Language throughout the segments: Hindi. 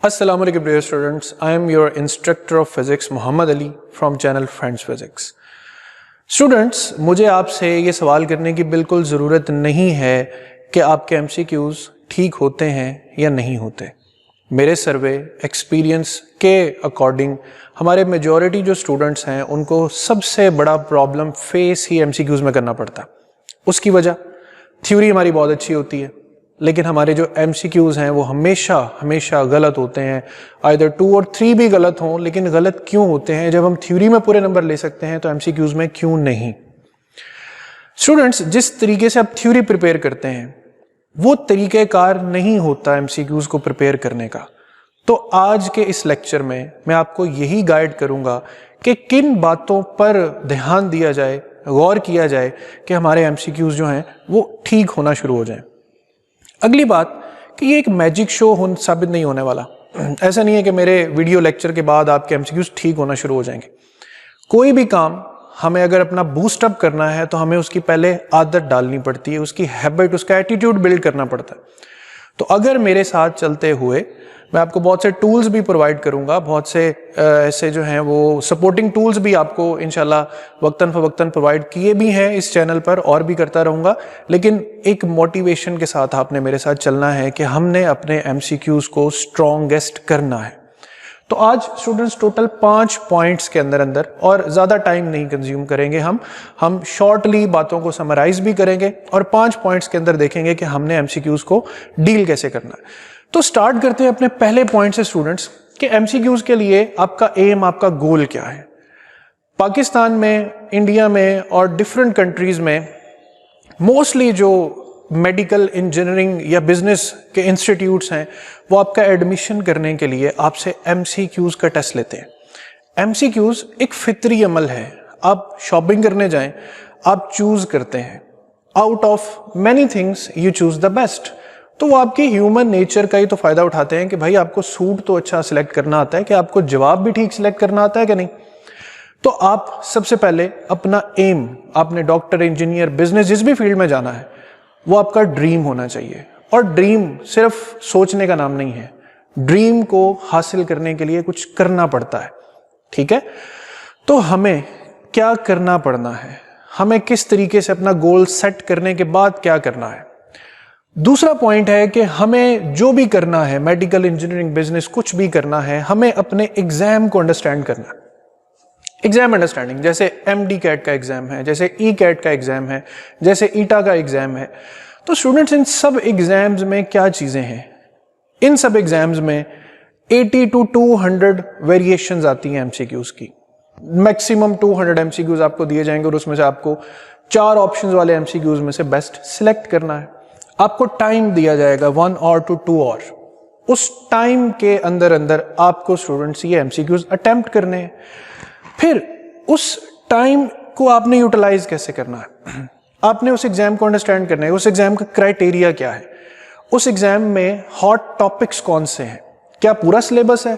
Assalamu alaikum dear students, I am your instructor of physics Muhammad Ali from channel Friends Physics. Students, मुझे आपसे ये सवाल करने की बिल्कुल ज़रूरत नहीं है कि आपके MCQs ठीक होते हैं या नहीं होते। मेरे सर्वे एक्सपीरियंस के अकॉर्डिंग हमारे मेजॉरिटी जो स्टूडेंट्स हैं उनको सबसे बड़ा प्रॉब्लम फेस ही MCQs में करना पड़ता है। उसकी वजह थ्योरी हमारी बहुत अच्छी होती है, लेकिन हमारे जो MCQs हैं वो हमेशा गलत होते हैं। आइदर 2 और 3 भी गलत हों, लेकिन गलत क्यों होते हैं? जब हम थ्योरी में पूरे नंबर ले सकते हैं तो MCQs में क्यों नहीं? स्टूडेंट्स, जिस तरीके से आप थ्योरी प्रिपेयर करते हैं वो तरीक़ेकार नहीं होता MCQs को प्रिपेयर करने का। तो आज के इस लेक्चर में मैं आपको यही गाइड करूंगा कि किन बातों पर ध्यान दिया जाए, गौर किया जाए कि हमारे MCQs जो हैं वो ठीक होना शुरू हो जाएं। अगली बात कि ये एक मैजिक शो साबित नहीं होने वाला। ऐसा नहीं है कि मेरे वीडियो लेक्चर के बाद आपके MCQs ठीक होना शुरू हो जाएंगे। कोई भी काम हमें अगर अपना बूस्ट अप करना है तो हमें उसकी पहले आदत डालनी पड़ती है, उसकी हैबिट, उसका एटीट्यूड बिल्ड करना पड़ता है। तो अगर मेरे साथ चलते हुए मैं आपको बहुत से टूल्स भी प्रोवाइड करूंगा, बहुत से ऐसे जो हैं वो सपोर्टिंग टूल्स भी आपको इंशाल्लाह वक्तन फवक्तन प्रोवाइड किए भी हैं इस चैनल पर, और भी करता रहूंगा। लेकिन एक मोटिवेशन के साथ आपने मेरे साथ चलना है कि हमने अपने MCQs को स्ट्रॉन्गेस्ट करना है। तो आज स्टूडेंट्स टोटल 5 पॉइंट्स के अंदर और ज़्यादा टाइम नहीं कंज्यूम करेंगे। हम शॉर्टली बातों को समराइज भी करेंगे और 5 पॉइंट्स के अंदर देखेंगे कि हमने MCQs को डील कैसे करना है। तो स्टार्ट करते हैं अपने पहले पॉइंट से स्टूडेंट्स कि MCQs के लिए आपका एम, आपका गोल क्या है। पाकिस्तान में, इंडिया में और डिफरेंट कंट्रीज में मोस्टली जो मेडिकल, इंजीनियरिंग या बिजनेस के इंस्टीट्यूट्स हैं वो आपका एडमिशन करने के लिए आपसे MCQs का टेस्ट लेते हैं। MCQs एक फितरी अमल है। आप शॉपिंग करने जाएं, आप चूज करते हैं, out of many things you choose the best. तो वो आपकी ह्यूमन नेचर का ही तो फायदा उठाते हैं कि भाई आपको सूट तो अच्छा सिलेक्ट करना आता है, कि आपको जवाब भी ठीक सिलेक्ट करना आता है कि नहीं। तो आप सबसे पहले अपना एम, आपने डॉक्टर, इंजीनियर, बिजनेस, जिस भी फील्ड में जाना है वो आपका ड्रीम होना चाहिए। और ड्रीम सिर्फ सोचने का नाम नहीं है, ड्रीम को हासिल करने के लिए कुछ करना पड़ता है। ठीक है, तो हमें क्या करना पड़ना है, हमें किस तरीके से अपना गोल सेट करने के बाद क्या करना है। दूसरा पॉइंट है कि हमें जो भी करना है, मेडिकल, इंजीनियरिंग, बिजनेस, कुछ भी करना है, हमें अपने एग्जाम को अंडरस्टैंड करना है। एग्जाम अंडरस्टैंडिंग, जैसे MD कैट का एग्जाम है, जैसे ECAT का एग्जाम है, जैसे ईटा का एग्जाम है। तो स्टूडेंट्स, इन सब एग्जाम्स में क्या चीजें हैं? इन सब एग्जाम्स में 80 to 200 वेरिएशंस आती हैं MCQs की। मैक्सिमम 200 MCQs आपको दिए जाएंगे और उसमें से आपको 4 ऑप्शंस वाले MCQs में से बेस्ट सिलेक्ट करना है। आपको टाइम दिया जाएगा 1 or to 2 hour। उस टाइम के अंदर आपको स्टूडेंट्स ये MCQs अटेम्प्ट करने हैं। फिर उस टाइम को आपने यूटिलाइज कैसे करना है, आपने उस एग्जाम को अंडरस्टैंड करना है। उस एग्जाम का क्राइटेरिया क्या है, उस एग्जाम में हॉट टॉपिक्स कौन से हैं, क्या पूरा सिलेबस है?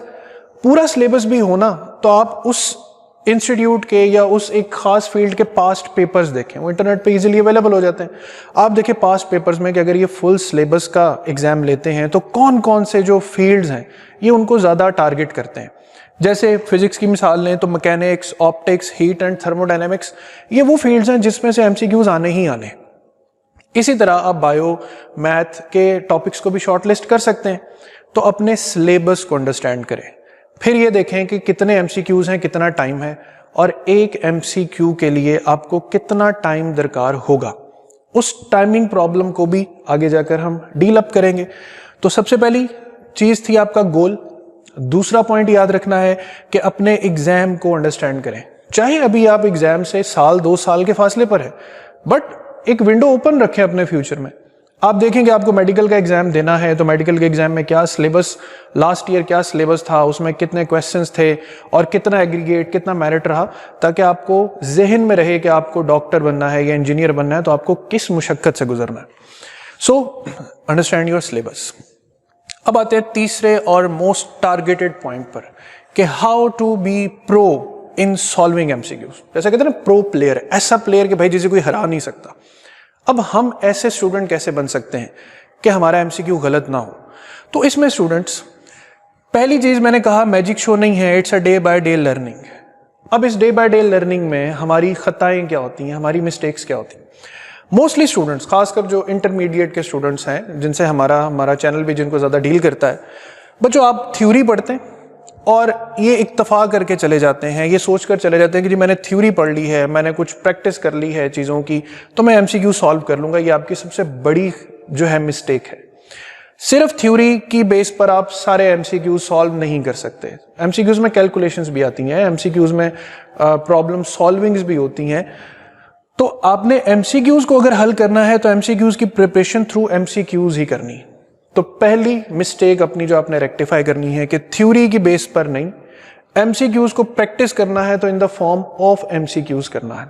पूरा सिलेबस भी होना तो आप उस इंस्टीट्यूट के या उस एक खास फील्ड के पास्ट पेपर्स देखें, वो इंटरनेट पे इजीली अवेलेबल हो जाते हैं। आप देखें पास्ट पेपर्स में कि अगर ये फुल सिलेबस का एग्जाम लेते हैं तो कौन कौन से जो फील्ड्स हैं ये उनको ज़्यादा टारगेट करते हैं। जैसे फिजिक्स की मिसाल लें तो mechanics, optics, heat and thermodynamics, ये वो फील्ड्स हैं जिसमें से MCQs आने ही आने। इसी तरह आप बायो, मैथ के टॉपिक्स को भी शॉर्टलिस्ट कर सकते हैं। तो अपने सिलेबस को अंडरस्टैंड करें, फिर ये देखें कि कितने MCQs हैं, कितना टाइम है, और एक MCQ के लिए आपको कितना टाइम दरकार होगा। उस टाइमिंग प्रॉब्लम को भी आगे जाकर हम डील अप करेंगे। तो सबसे पहली चीज थी आपका गोल। दूसरा पॉइंट याद रखना है कि अपने एग्जाम को अंडरस्टैंड करें। चाहे अभी आप एग्जाम से 1-2 साल के फासले पर है, बट एक विंडो ओपन रखें अपने फ्यूचर में। आप देखेंगे आपको मेडिकल का एग्जाम देना है तो मेडिकल के एग्जाम में क्या सिलेबस, लास्ट ईयर क्या सिलेबस था, उसमें कितने क्वेश्चंस थे और कितना एग्रीगेट, कितना मेरिट रहा, ताकि आपको जहन में रहे कि आपको डॉक्टर बनना है या इंजीनियर बनना है तो आपको किस मुशक्कत से गुजरना है। So understand your syllabus. अब आते हैं तीसरे और मोस्ट टारगेटेड पॉइंट पर कि how to be pro in solving MCQs। जैसा कहते हैं ना, प्रो प्लेयर, ऐसा प्लेयर कि भाई जिसे कोई हरा नहीं सकता। अब हम ऐसे स्टूडेंट कैसे बन सकते हैं कि हमारा MCQ गलत ना हो? तो इसमें स्टूडेंट्स पहली चीज मैंने कहा मैजिक शो नहीं है, it's a day by day learning. अब इस डे बाय डे लर्निंग में हमारी खताएं क्या होती हैं, हमारी मिस्टेक्स क्या होती हैं। मोस्टली स्टूडेंट्स, खासकर जो इंटरमीडिएट के स्टूडेंट्स हैं जिनसे हमारा चैनल भी जिनको ज़्यादा डील करता है, बच्चों आप थ्योरी पढ़ते हैं और ये इत्तफाक करके चले जाते हैं, ये सोचकर चले जाते हैं कि जी मैंने थ्योरी पढ़ ली है, मैंने कुछ प्रैक्टिस कर ली है चीज़ों की, तो मैं एमसीक्यू सॉल्व कर लूँगा। ये आपकी सबसे बड़ी जो है मिस्टेक है। सिर्फ थ्योरी की बेस पर आप सारे एमसीक्यूज सॉल्व नहीं कर सकते। एमसीक्यूज में कैलकुलेशंस भी आती हैं, एमसीक्यूज में प्रॉब्लम सॉल्विंग्स भी होती हैं। तो आपने एमसीक्यूज को अगर हल करना है तो एमसीक्यूज की प्रिपरेशन थ्रू एमसीक्यूज ही करनी है। तो पहली मिस्टेक अपनी जो आपने रेक्टिफाई करनी है कि थ्योरी की बेस पर नहीं, एमसीक्यूज को प्रैक्टिस करना है तो in the form of MCQs करना है।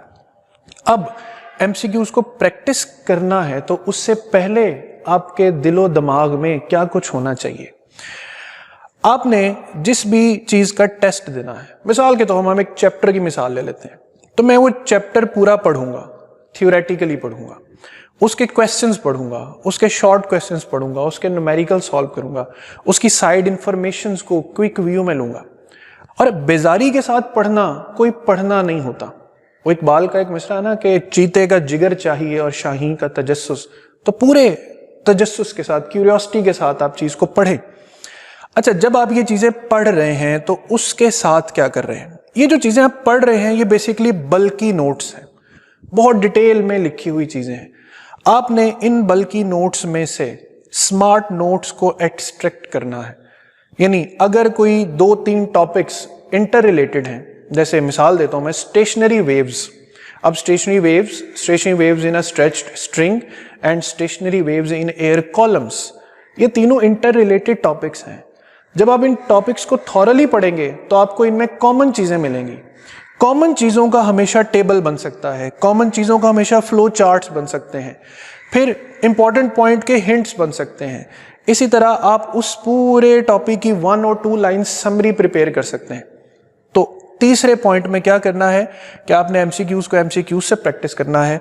अब एमसीक्यूज को प्रैक्टिस करना है तो उससे पहले आपके दिलो दिमाग में क्या कुछ होना चाहिए। आपने जिस भी चीज का टेस्ट देना है, मिसाल के तौर पर हम एक चैप्टर की मिसाल ले लेते हैं, तो मैं वो चैप्टर पूरा पढ़ूंगा, थियोरेटिकली पढ़ूंगा, उसके क्वेश्चंस पढ़ूंगा, उसके शॉर्ट क्वेश्चंस पढ़ूंगा, उसके न्यूमेरिकल सॉल्व करूंगा, उसकी साइड इंफॉर्मेशंस को क्विक व्यू में लूंगा। और बेजारी के साथ पढ़ना कोई पढ़ना नहीं होता। वो इकबाल का एक मिसरा है ना कि चीते का जिगर चाहिए और शाहीन का तजस्सुस। तो पूरे तजस्सुस के साथ, क्यूरियोसिटी के साथ आप चीज को पढ़ें। अच्छा, जब आप ये चीजें पढ़ रहे हैं तो उसके साथ क्या कर रहे हैं? ये जो चीजें आप पढ़ रहे हैं ये बेसिकली बल्की नोट्स हैं, बहुत डिटेल में लिखी हुई चीजें हैं। आपने इन बल्की नोट्स में से स्मार्ट नोट्स को एक्सट्रैक्ट करना है। यानी अगर कोई 2-3 टॉपिक्स इंटर रिलेटेड हैं, जैसे मिसाल देता हूं मैं, स्टेशनरी वेव्स। अब stationery waves in a stretched string and stationery waves in air columns, ये तीनों इंटर रिलेटेड टॉपिक्स हैं। जब आप इन टॉपिक्स को थॉरली पढ़ेंगे तो आपको इनमें कॉमन चीजें मिलेंगी। कॉमन चीजों का हमेशा टेबल बन सकता है, कॉमन चीजों का हमेशा फ्लो चार्ट्स बन सकते हैं, फिर इंपॉर्टेंट पॉइंट के हिंट्स बन सकते हैं। इसी तरह आप उस पूरे टॉपिक की 1 और 2 लाइन समरी प्रिपेयर कर सकते हैं। तो तीसरे पॉइंट में क्या करना है कि आपने एमसीक्यूज को एमसीक्यूज से प्रैक्टिस करना है।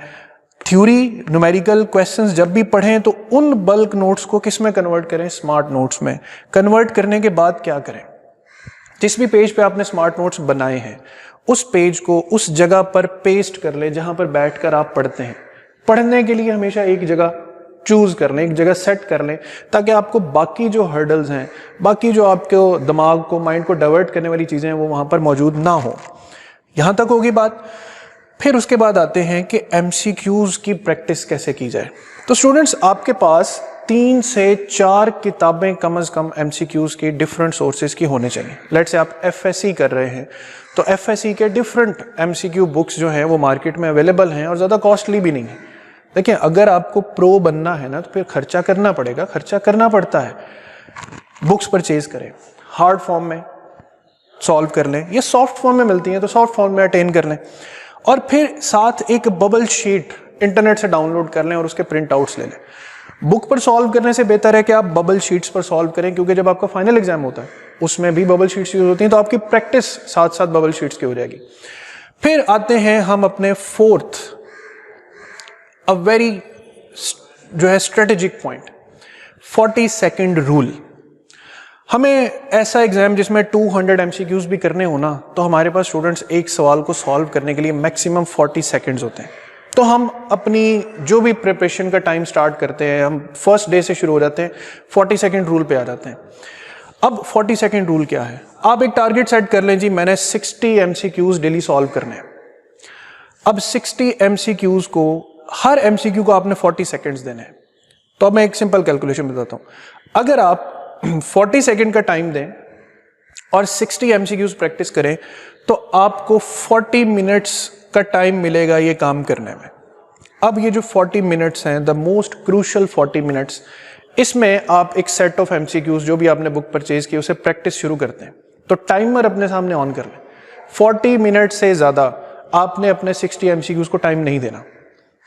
थ्योरी, न्यूमेरिकल क्वेश्चंस जब भी पढ़ें तो उन बल्क नोट्स को किस में कन्वर्ट करें? स्मार्ट नोट्स में। कन्वर्ट करने के बाद क्या करें? जिस भी पेज पे आपने स्मार्ट नोट्स बनाए हैं उस पेज को उस जगह पर पेस्ट कर लें जहां पर बैठकर आप पढ़ते हैं। पढ़ने के लिए हमेशा एक जगह चूज कर लें, एक जगह सेट कर लें, ताकि आपको बाकी जो हर्डल्स हैं, बाकी जो आपके दिमाग को, माइंड को डाइवर्ट करने वाली चीजें हैं, वो वहां पर मौजूद ना हो। यहां तक होगी बात। फिर उसके बाद आते हैं कि एमसीक्यूज की प्रैक्टिस कैसे की जाए। तो स्टूडेंट्स, आपके पास 3 से 4 किताबें कम से कम एमसीक्यूज की डिफरेंट सोर्सेज की होने चाहिए। लेट्स से आप एफएससी कर रहे हैं तो एफएससी के डिफरेंट एमसीक्यू बुक्स जो हैं वो मार्केट में अवेलेबल हैं और ज़्यादा कॉस्टली भी नहीं है। देखिए, अगर आपको प्रो बनना है ना तो फिर खर्चा करना पड़ेगा, खर्चा करना पड़ता है। बुक्स परचेज करें, हार्ड फॉर्म में सॉल्व कर लें, ये सॉफ्ट फॉर्म में मिलती हैं तो सॉफ्ट फॉर्म में अटेन कर लें, और फिर साथ एक बबल शीट इंटरनेट से डाउनलोड कर लें और उसके प्रिंट आउट्स ले लें। बुक पर सॉल्व करने से बेहतर है कि आप बबल शीट्स पर सॉल्व करें, क्योंकि जब आपका फाइनल एग्जाम होता है उसमें भी बबल शीट्स यूज होती हैं, तो आपकी प्रैक्टिस साथ साथ बबल शीट्स की हो जाएगी। फिर आते हैं हम अपने फोर्थ, अ वेरी जो है स्ट्रेटेजिक पॉइंट, 40 सेकेंड रूल। हमें ऐसा एग्जाम जिसमें 200 एमसीक्यूज भी करने हो ना, तो हमारे पास स्टूडेंट्स एक सवाल को सॉल्व करने के लिए मैक्सिमम 40 सेकेंड्स होते हैं। तो हम अपनी जो भी प्रिपरेशन का टाइम स्टार्ट करते हैं, हम फर्स्ट डे से शुरू हो जाते हैं, 40 सेकेंड रूल पे आ जाते हैं। अब 40 सेकेंड रूल क्या है? आप एक टारगेट सेट कर लें, जी मैंने 60 एमसीक्यूज डेली सॉल्व करने हैं। अब 60 एमसीक्यूज को, हर एमसीक्यू को आपने 40 सेकेंड्स देने हैं। तो अब मैं एक सिंपल कैलकुलेशन बताता हूं। अगर आप 40 सेकेंड का टाइम दें और 60 एमसीक्यूज प्रैक्टिस करें तो आपको 40 मिनट्स का टाइम मिलेगा ये काम करने में। अब ये जो 40 मिनट्स हैं, द मोस्ट क्रूशियल 40 मिनट्स, इसमें आप एक सेट ऑफ एमसीक्यूज जो भी आपने बुक परचेज की उसे प्रैक्टिस शुरू करते हैं। तो टाइमर अपने सामने ऑन कर लें। 40 मिनट से ज्यादा आपने अपने 60 एमसीक्यूज को टाइम नहीं देना,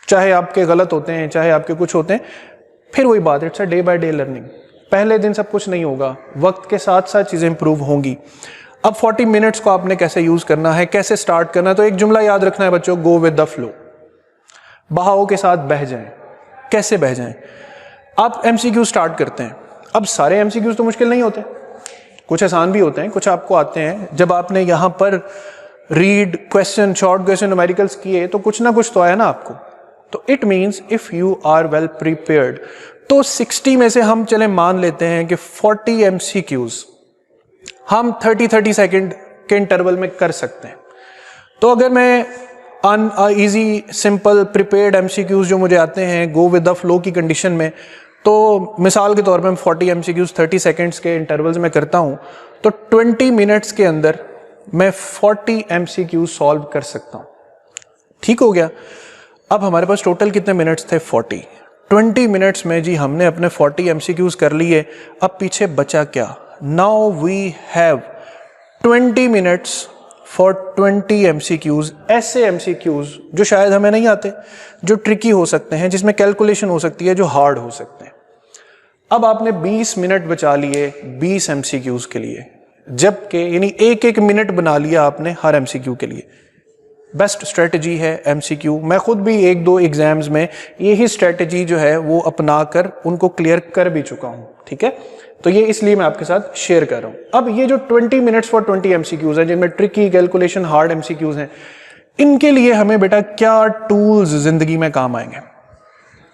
चाहे आपके गलत होते हैं, चाहे आपके कुछ होते हैं। फिर वही बात, it's a day by day learning. पहले दिन सब कुछ नहीं होगा, वक्त के साथ साथ चीजें इंप्रूव होंगी। अब 40 मिनट्स को आपने कैसे यूज करना है, कैसे स्टार्ट करना है, तो एक जुमला याद रखना है बच्चों, गो विद द फ्लो। बहाव के साथ बह जाएं। कैसे बह जाएं? आप एमसीक्यू स्टार्ट करते हैं। अब सारे एमसीक्यूज तो मुश्किल नहीं होते, कुछ आसान भी होते हैं, कुछ आपको आते हैं। जब आपने यहाँ पर read question, short question, numericals किए तो कुछ ना कुछ तो आया ना आपको। तो it means if you are well prepared, तो 60 में से हम चले मान लेते हैं कि 40 MCQs हम 30 सेकेंड के इंटरवल में कर सकते हैं। तो अगर मैं इजी सिंपल प्रिपेयर्ड MCQs जो मुझे आते हैं गो विद द फ्लो की कंडीशन में, तो मिसाल के तौर पे मैं 40 MCQs 30 सेकेंड्स के इंटरवल्स में करता हूं, तो 20 मिनट्स के अंदर मैं 40 MCQs सॉल्व कर सकता हूं। ठीक हो गया। अब हमारे पास टोटल कितने मिनट्स थे? 40। 20 मिनट्स में जी हमने अपने 40 MCQs कर लिए। अब पीछे बचा क्या? Now we have 20 minutes for 20 MCQs, ऐसे MCQs जो शायद हमें नहीं आते, जो ट्रिकी हो सकते हैं, जिसमें कैलकुलेशन हो सकती है, जो हार्ड हो सकते हैं। अब आपने 20 मिनट बचा लिए 20 MCQs के लिए, जबकि यानी एक मिनट बना लिया आपने हर MCQ के लिए। बेस्ट स्ट्रेटजी है MCQ। मैं खुद भी 1-2 एग्जाम्स में यही स्ट्रेटजी जो है वो अपना कर उनको क्लियर कर भी चुका हूं। ठीक है, तो ये इसलिए मैं आपके साथ शेयर कर रहा हूं। अब ये जो 20 मिनट्स फॉर 20 MCQs हैं, जिनमें ट्रिकी कैलकुलेशन हार्ड MCQs हैं, इनके लिए हमें बेटा क्या टूल्स जिंदगी में काम आएंगे?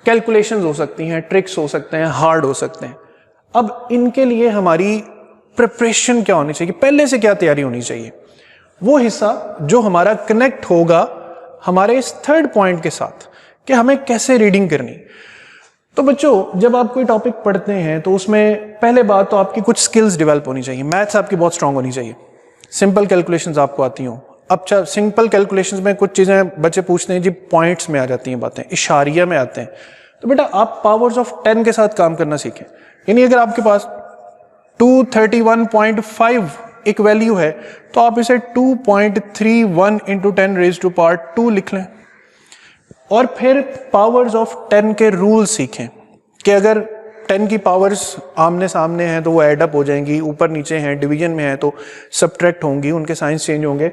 कैलकुलेशंस हो सकती हैं, ट्रिक्स हो सकते हैं, हार्ड हो सकते हैं। अब इनके लिए हमारी प्रिपरेशन क्या होनी चाहिए? पहले से क्या तैयारी होनी चाहिए? वो हिस्सा जो हमारा कनेक्ट होगा हमारे इस थर्ड पॉइंट के साथ कि हमें कैसे रीडिंग करनी। तो बच्चों, जब आप कोई टॉपिक पढ़ते हैं तो उसमें पहले बात तो आपकी कुछ स्किल्स डेवलप होनी चाहिए। मैथ्स आपकी बहुत स्ट्रांग होनी चाहिए, सिंपल कैलकुलेशंस आपको आती हों। अब सिंपल कैलकुलेशंस में कुछ चीज़ें बच्चे पूछते हैं जी, पॉइंट्स में आ जाती हैं बातें, इशारिया में आते हैं। तो बेटा आप पावर्स ऑफ 10 के साथ काम करना सीखें। यानी अगर आपके पास 231.5 एक वैल्यू है तो आप इसे 2.31 इंटू 10 रेज टू पावर 2 लिख लें। और फिर पावर्स ऑफ 10 के रूल सीखें कि अगर 10 की पावर्स आमने सामने हैं तो वो एडअप हो जाएंगी, ऊपर नीचे हैं, डिवीजन में है तो सब्ट्रैक्ट होंगी, उनके साइंस चेंज होंगे।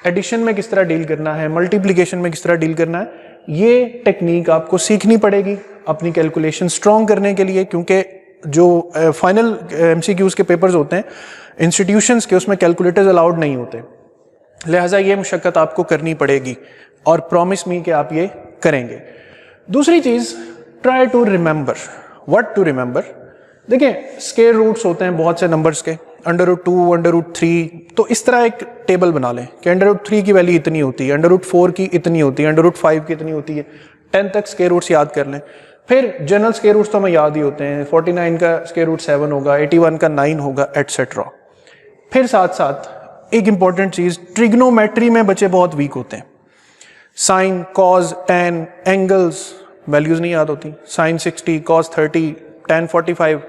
एडिशन में किस तरह डील करना है, मल्टीप्लिकेशन में किस तरह डील करना है, ये टेक्निक आपको सीखनी पड़ेगी अपनी कैलकुलेशन स्ट्रॉन्ग करने के लिए। क्योंकि जो फाइनल MCQs के पेपर्स होते हैं इंस्टीट्यूशंस के, उसमें कैलकुलेटर्स अलाउड नहीं होते, लिहाजा ये मुशक्कत आपको करनी पड़ेगी और प्रॉमिस मी कि आप ये करेंगे। दूसरी चीज, try to remember. What to remember? देखिए, स्क्वायर रूट्स होते हैं बहुत से नंबर्स के, √2, √3। तो इस तरह एक टेबल बना लें कि √3 की वैल्यू इतनी होती है, √4 की इतनी होती है, √5 की इतनी होती है। 10 तक स्क्वायर रूट्स याद कर लें। फिर जनरल स्क्वायर रूट्स तो हमें याद ही होते हैं, 49 का स्क्वायर रूट 7 होगा, 81 का 9 होगा, एटसेट्रा। फिर साथ साथ एक इंपॉर्टेंट चीज, ट्रिग्नोमेट्री में बच्चे बहुत वीक होते हैं। Sine, cos, tan, angles values नहीं याद होती। Sine 60, cos 30, tan 45।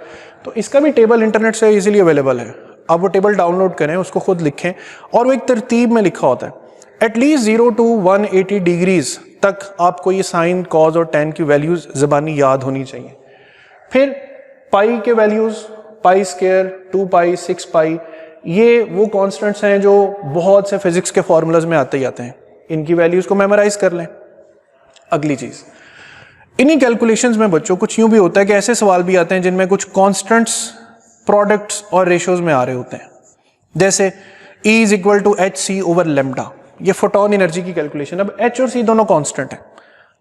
तो इसका भी टेबल इंटरनेट से इजीली अवेलेबल है। आप वो टेबल डाउनलोड करें, उसको खुद लिखें और वो एक तरतीब में लिखा होता है। एटलीस्ट 0 to 180 डिग्रीज तक आपको ये साइन, कॉज और टैन की वैल्यूज ज़बानी याद होनी चाहिए। फिर पाई के वैल्यूज, पाई स्क्वायर, 2 पाई, 6 पाई, ये वो कॉन्स्टेंट्स हैं जो बहुत से फिजिक्स के फॉर्मूलाज में आते ही आते हैं। इनकी वैल्यूज को मेमोराइज कर लें। अगली चीज, इन्हीं कैलकुलेशंस में बच्चों कुछ यूं भी होता है कि ऐसे सवाल भी आते हैं जिनमें कुछ कॉन्स्टेंट्स प्रोडक्ट्स और रेशियोज में आ रहे होते हैं। जैसे E is equal to HC over lambda, ये फोटोन एनर्जी की कैलकुलेशन। अब H और C दोनों कांस्टेंट हैं,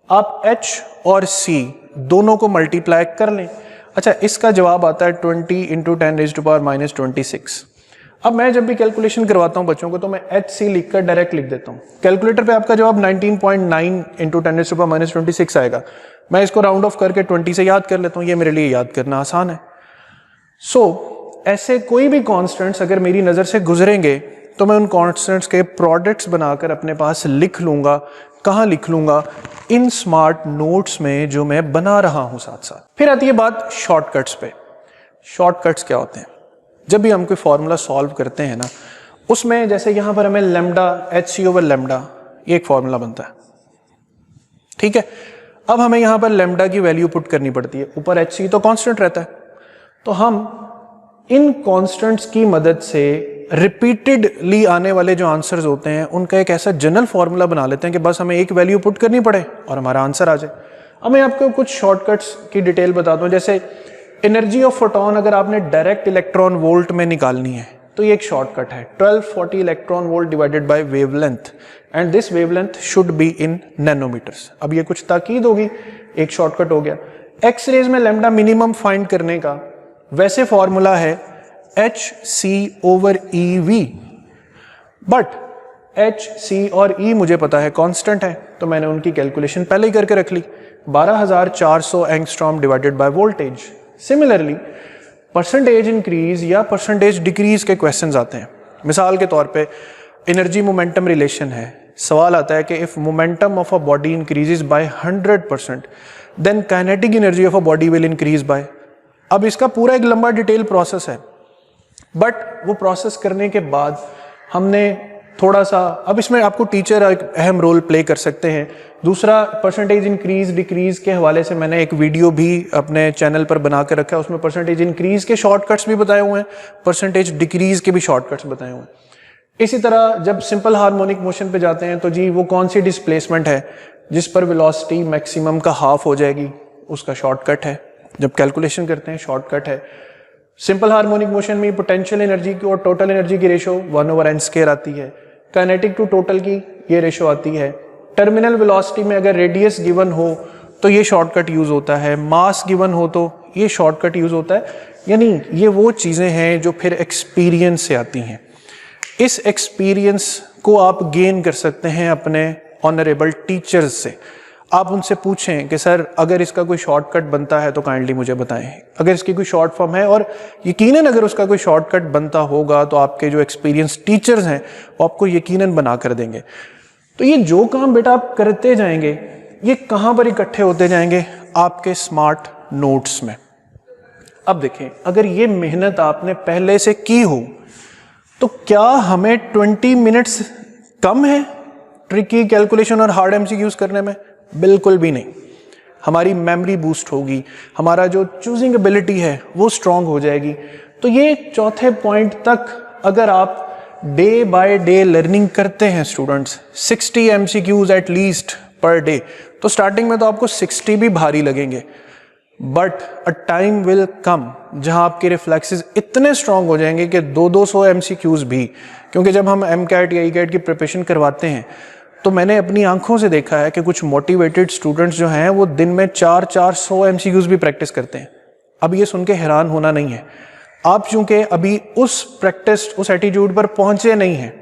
आप H और C दोनों को मल्टीप्लाई कर लें। अच्छा, इसका जवाब आता है 20 इंटू 10 रेज टू पावर -26। अब मैं जब भी कैलकुलेशन करवाता हूं बच्चों को तो मैं HC लिखकर डायरेक्ट लिख देता हूं। कैलकुलेटर पे आपका जवाब 19.9 इंटू 10 रेज टू पावर -26 आएगा। मैं इसको राउंड ऑफ करके 20 से याद कर लेता हूं, ये मेरे लिए याद करना आसान है। ऐसे कोई भी कॉन्स्टेंट्स अगर मेरी नजर से गुजरेंगे तो मैं उन कॉन्स्टेंट्स के प्रोडक्ट्स बनाकर अपने पास लिख लूंगा। कहाँ लिख लूंगा? इन स्मार्ट नोट्स में जो मैं बना रहा हूं साथ साथ। फिर आती है बात शॉर्टकट्स पे। शॉर्टकट्स क्या होते हैं? जब भी हम कोई फॉर्मूला सॉल्व करते हैं ना, उसमें जैसे यहां पर हमें लेमडा, HC ओवर लेमडा, ये एक फॉर्मूला बनता है, ठीक है। अब हमें यहां पर लेमडा की वैल्यू पुट करनी पड़ती है, ऊपर HC तो कांस्टेंट रहता है। तो हम इन कांस्टेंट्स की मदद से रिपीटेडली आने वाले जो आंसर्स होते हैं उनका एक ऐसा जनरल फॉर्मूला बना लेते हैं कि बस हमें एक वैल्यू पुट करनी पड़े और हमारा आंसर आ जाए। अब मैं आपको कुछ शॉर्टकट्स की डिटेल बताता हूँ। जैसे एनर्जी ऑफ फोटोन अगर आपने डायरेक्ट इलेक्ट्रॉन वोल्ट में निकालनी है तो ये एक शॉर्टकट है, 1240 electron volt divided by wavelength, and this wavelength should be in nanometers. अब ये कुछ ताकीद होगी, एक शॉर्टकट हो गया। एक्स रेज में लैम्डा मिनिमम फाइंड करने का वैसे फॉर्मूला है HC/EV, बट HC और E मुझे पता है कांस्टेंट है, तो मैंने उनकी कैलकुलेशन पहले ही करके रख ली, 12400 angstrom divided by voltage. Similarly percentage increase या परसेंटेज डिक्रीज के क्वेश्चंस आते हैं। मिसाल के तौर पे एनर्जी मोमेंटम रिलेशन है, सवाल आता है कि if momentum of a body increases by 100% then kinetic energy of a body will increase by. अब इसका पूरा एक लंबा डिटेल प्रोसेस है, बट वो प्रोसेस करने के बाद हमने थोड़ा सा, अब इसमें आपको टीचर एक अहम रोल प्ले कर सकते हैं। दूसरा, परसेंटेज इंक्रीज डिक्रीज के हवाले से मैंने एक वीडियो भी अपने चैनल पर बना कर रखा है, उसमें परसेंटेज इंक्रीज के शॉर्टकट्स भी बताए हुए हैं, परसेंटेज डिक्रीज के भी शॉर्टकट्स बताए हुए हैं। इसी तरह जब सिंपल हार्मोनिक मोशन पे जाते हैं तो जी वो कौन सी डिस्प्लेसमेंट है जिस पर वेलोसिटी मैक्सिमम का हाफ हो जाएगी, उसका शॉर्टकट है। जब कैलकुलेशन करते हैं शॉर्टकट है। सिंपल हार्मोनिक मोशन में पोटेंशियल एनर्जी की और टोटल एनर्जी की रेशो 1/n² आती है, काइनेटिक टू टोटल की ये रेशो आती है। टर्मिनल वेलोसिटी में अगर रेडियस गिवन हो तो ये शॉर्टकट यूज होता है, मास गिवन हो तो ये शॉर्टकट यूज होता है। यानी ये वो चीजें हैं जो फिर एक्सपीरियंस से आती हैं। इस एक्सपीरियंस को आप गेन कर सकते हैं अपने ऑनरेबल टीचर्स से। आप उनसे पूछें कि सर अगर इसका कोई शॉर्टकट बनता है तो काइंडली मुझे बताएं, अगर इसकी कोई शॉर्ट फॉर्म है, और यकीनन अगर उसका कोई शॉर्टकट बनता होगा तो आपके जो एक्सपीरियंस टीचर्स हैं वो आपको यकीनन बना कर देंगे। तो ये जो काम बेटा आप करते जाएंगे ये कहाँ पर इकट्ठे होते जाएंगे? आपके स्मार्ट नोट्स में। अब देखें, अगर ये मेहनत आपने पहले से की हो तो क्या हमें 20 मिनट्स कम है ट्रिकी कैलकुलेशन और हार्ड एमसीक्यूज करने में? बिल्कुल भी नहीं। हमारी मेमोरी बूस्ट होगी, हमारा जो चूजिंग एबिलिटी है वो स्ट्रांग हो जाएगी। तो ये चौथे पॉइंट तक अगर आप डे बाय डे लर्निंग करते हैं students, 60 MCQs at least per day, तो स्टार्टिंग में तो आपको 60 भी भारी लगेंगे, but a time will come जहां आपके रिफ्लेक्सेस इतने स्ट्रांग हो जाएंगे कि 200 एमसीक्यूज भी, क्योंकि जब हम एमकैट या ईकैट की प्रिपरेशन करवाते हैं तो मैंने अपनी आंखों से देखा है कि कुछ मोटिवेटेड स्टूडेंट्स जो हैं वो दिन में 400 एमसीक्यूज भी प्रैक्टिस करते हैं। अब ये सुन के हैरान होना नहीं है, आप चूंकि अभी उस प्रैक्टिस उस एटीट्यूड पर पहुंचे नहीं हैं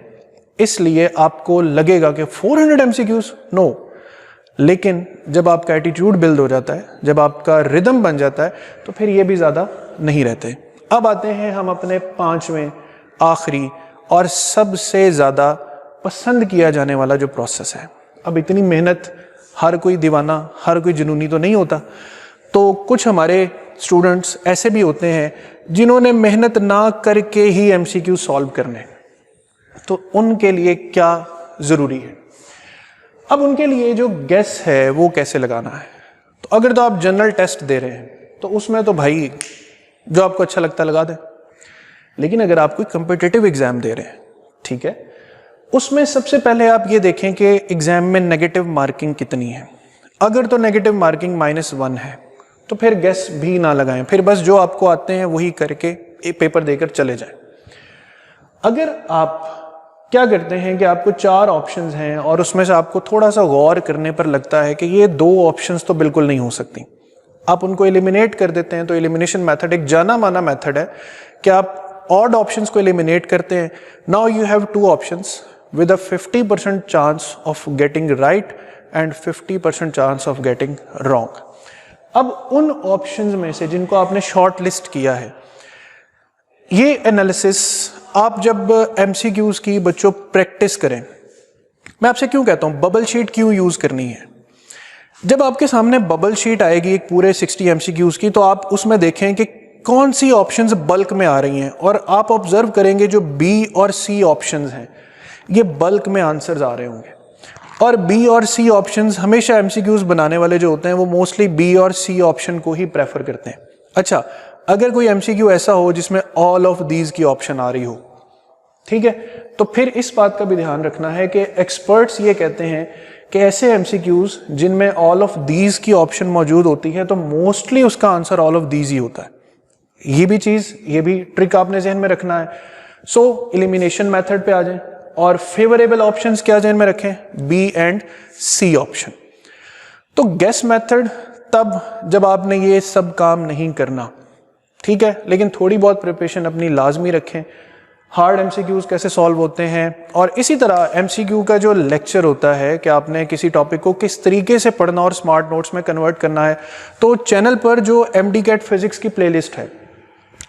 इसलिए आपको लगेगा कि 400 एमसीक्यूज नो, लेकिन जब आपका एटीट्यूड बिल्ड हो जाता है, जब आपका रिदम बन जाता है तो फिर ये भी ज़्यादा नहीं रहते। अब आते हैं हम अपने 5वें आखिरी और सबसे ज़्यादा पसंद किया जाने वाला जो प्रोसेस है। अब इतनी मेहनत हर कोई दीवाना, हर कोई जुनूनी तो नहीं होता, तो कुछ हमारे स्टूडेंट्स ऐसे भी होते हैं जिन्होंने मेहनत ना करके ही एमसीक्यू सॉल्व करने, तो उनके लिए क्या ज़रूरी है? अब उनके लिए जो गेस है वो कैसे लगाना है? तो अगर तो आप जनरल टेस्ट दे रहे हैं तो उसमें तो भाई जो आपको अच्छा लगता है लगा दें, लेकिन अगर आप कोई कम्पिटिटिव एग्जाम दे रहे हैं, ठीक है, उसमें सबसे पहले आप ये देखें कि एग्जाम में नेगेटिव मार्किंग कितनी है। अगर तो नेगेटिव मार्किंग -1 है तो फिर गेस भी ना लगाएं, फिर बस जो आपको आते हैं वही करके एक पेपर देकर चले जाएं। अगर आप क्या करते हैं कि आपको 4 ऑप्शंस हैं और उसमें से आपको थोड़ा सा गौर करने पर लगता है कि ये 2 ऑप्शंस तो बिल्कुल नहीं हो सकती, आप उनको एलिमिनेट कर देते हैं। तो एलिमिनेशन मेथड एक जाना माना मेथड है कि आप ऑड ऑप्शंस को एलिमिनेट करते हैं। Now you have 2 options with a 50% chance of getting right and 50% chance of getting wrong. अब उन ऑप्शंस में से जिनको आपने शॉर्ट लिस्ट किया है, ये एनालिसिस आप जब एमसीक्यूज की बच्चों प्रैक्टिस करें, मैं आपसे क्यों कहता हूं बबल शीट क्यों यूज करनी है? जब आपके सामने बबल शीट आएगी एक पूरे 60 एमसीक्यूज की, तो आप उसमें देखें कि कौन सी ऑप्शंस बल्क में आ रही हैं, और आप ऑब्जर्व करेंगे जो बी और सी ऑप्शंस हैं ये बल्क में आंसर्स आ रहे होंगे। और बी और सी ऑप्शंस हमेशा एमसीक्यूज बनाने वाले जो होते हैं वो मोस्टली बी और सी ऑप्शन को ही प्रेफर करते हैं। अच्छा, अगर कोई एमसीक्यू ऐसा हो जिसमें ऑल ऑफ दीज की ऑप्शन आ रही हो, ठीक है, तो फिर इस बात का भी ध्यान रखना है कि एक्सपर्ट्स ये कहते हैं कि ऐसे एमसीक्यूज जिनमें ऑल ऑफ दीज की ऑप्शन मौजूद होती है तो मोस्टली उसका आंसर ऑल ऑफ दीज ही होता है। ये भी चीज, ये भी ट्रिक आपने जहन में रखना है। सो एलिमिनेशन मेथड पे आ जाएं और फेवरेबल ऑप्शंस क्या जहन में रखें, बी एंड सी ऑप्शन। तो गेस मेथड तब जब आपने ये सब काम नहीं करना, ठीक है, लेकिन थोड़ी बहुत प्रिपरेशन अपनी लाजमी रखें। हार्ड एमसीक्यूज कैसे सॉल्व होते हैं, और इसी तरह एमसीक्यू का जो लेक्चर होता है कि आपने किसी टॉपिक को किस तरीके से पढ़ना और स्मार्ट नोट्स में कन्वर्ट करना है, तो चैनल पर जो MD-CAT फिजिक्स की प्लेलिस्ट है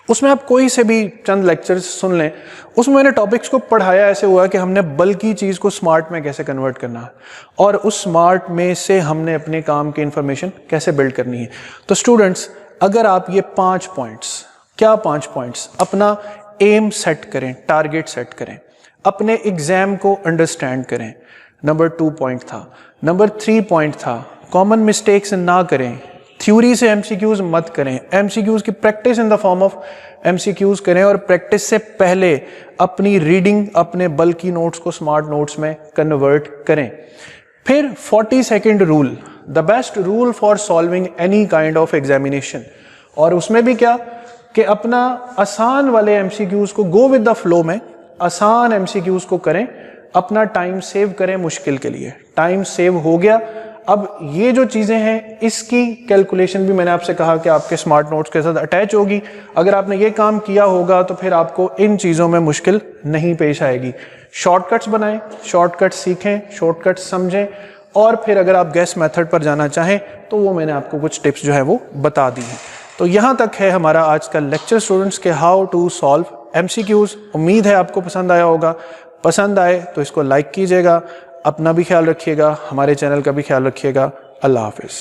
उसमें आप कोई से भी चंद लेक्चर्स सुन लें। उसमें मैंने टॉपिक्स को पढ़ाया ऐसे हुआ कि हमने बल्कि चीज़ को स्मार्ट में कैसे कन्वर्ट करना है और उस स्मार्ट में से हमने अपने काम की इंफॉर्मेशन कैसे बिल्ड करनी है। तो स्टूडेंट्स, अगर आप ये 5 पॉइंट्स, क्या 5 पॉइंट्स, अपना एम सेट करें, टारगेट सेट करें, अपने एग्जाम को अंडरस्टैंड करें, नंबर 2 पॉइंट था। नंबर 3 पॉइंट था, कॉमन मिस्टेक्स ना करें, थ्योरी से एमसीक्यूज मत करें, एमसीक्यूज की practice in the form of MCQs करें और प्रैक्टिस से पहले अपनी रीडिंग, अपने बल्कि नोट्स को स्मार्ट नोट्स में कन्वर्ट करें। फिर 40 second rule, the best rule for solving any kind of examination, और उसमें भी क्या कि अपना आसान वाले एमसीक्यूज को, गो विद द फ्लो में आसान एमसीक्यूज को करें, अपना टाइम सेव करें मुश्किल के लिए। टाइम सेव हो गया, अब ये जो चीज़ें हैं इसकी कैलकुलेशन भी मैंने आपसे कहा कि आपके स्मार्ट नोट्स के साथ अटैच होगी। अगर आपने ये काम किया होगा तो फिर आपको इन चीज़ों में मुश्किल नहीं पेश आएगी। शॉर्टकट्स बनाएं, शॉर्टकट्स सीखें, शॉर्टकट्स समझें, और फिर अगर आप गेस मेथड पर जाना चाहें तो वो मैंने आपको कुछ टिप्स जो है वो बता दी हैं। तो यहाँ तक है हमारा आज का लेक्चर स्टूडेंट्स के हाउ टू सॉल्व एमसीक्यूज। उम्मीद है आपको पसंद आया होगा। पसंद आए तो इसको लाइक कीजिएगा, अपना भी ख्याल रखिएगा, हमारे चैनल का भी ख्याल रखिएगा। अल्लाह हाफिज़।